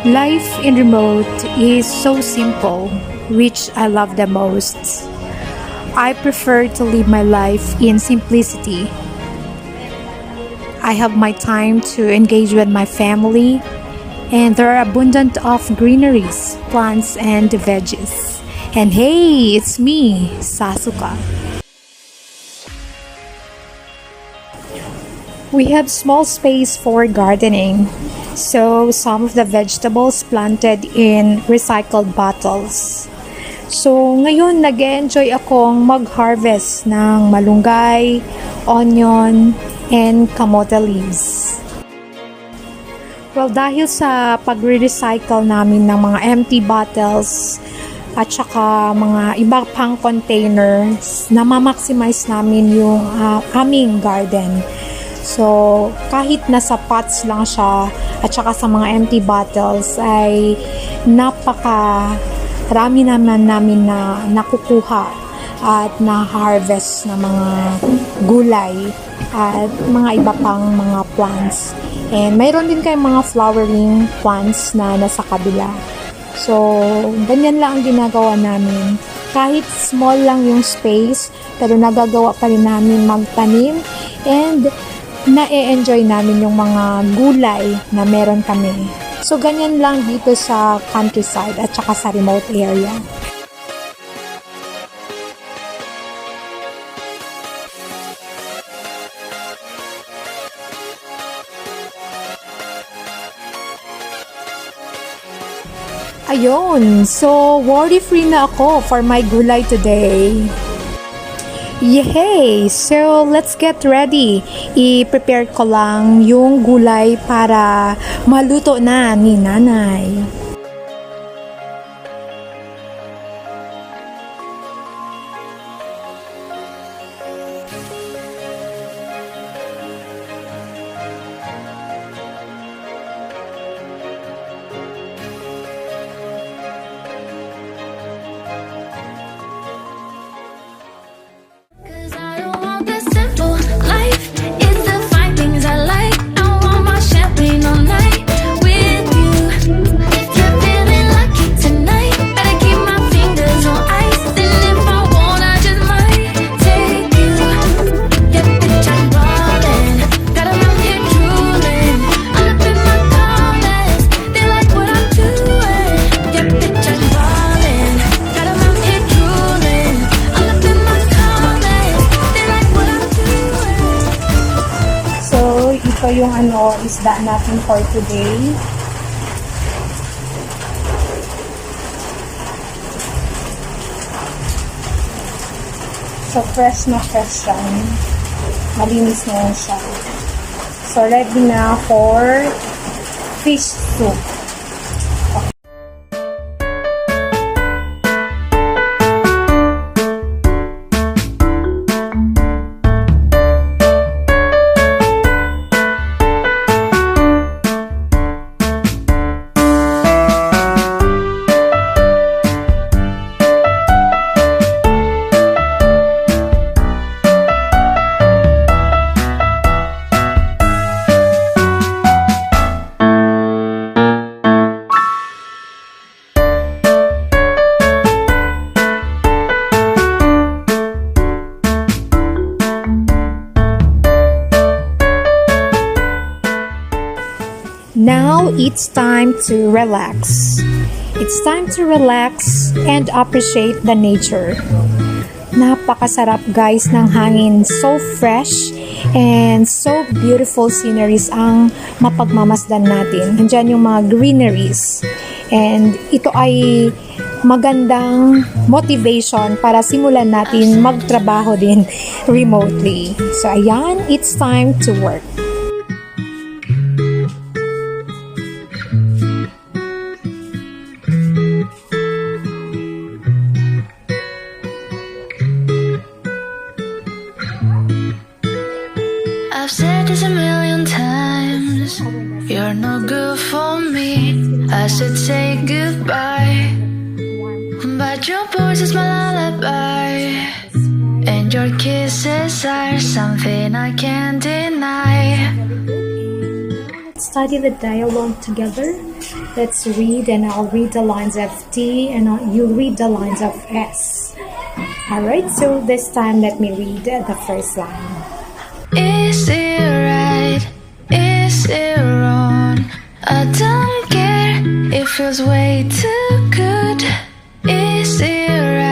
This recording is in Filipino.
Life in remote is so simple, which I love the most. I prefer to live my life in simplicity. I have my time to engage with my family, and there are abundant of greeneries, plants, and veggies. And hey, it's me, Sasuka. We have small space for gardening, so some of the vegetables planted in recycled bottles. So ngayon nag-enjoy akong mag-harvest ng malunggay, onion, and kamote leaves. Well, dahil sa pagre-recycle namin ng mga empty bottles at saka mga iba pang containers, na-maximize namin yung aming garden. So, kahit nasa pots lang siya at saka sa mga empty bottles ay rami naman namin na nakukuha at na-harvest na mga gulay at mga iba pang mga plants. And mayroon din kayong mga flowering plants na nasa kabila. So, ganyan lang ang ginagawa namin. Kahit small lang yung space, pero nagagawa pa rin namin magtanim and na-enjoy namin yung mga gulay na meron kami. So, ganyan lang dito sa countryside at saka sa remote area. Ayun, so worry-free na ako for my gulay today. Yay! So, let's get ready. I-prepare ko lang yung gulay para maluto na ni Nanay. Ito yung isda natin for today. So, fresh na fresh yan. Malinis na yan siya. So, ready na for fish soup. Now, it's time to relax. It's time to relax and appreciate the nature. Napakasarap guys ng hangin. So fresh and so beautiful sceneries ang mapagmamasdan natin. Nandiyan yung mga greeneries. And ito ay magandang motivation para simulan natin magtrabaho din remotely. So ayan, it's time to work. I've said this a million times, you're no good for me. I should say goodbye, but your voice is my lullaby, and your kisses are something I can't deny. Study the dialogue together Let's read, and I'll read the lines of T, and you read the lines of S. Alright, so this time let me read the first line. Is it right? Is it wrong? I don't care. It feels way too good. Is it right?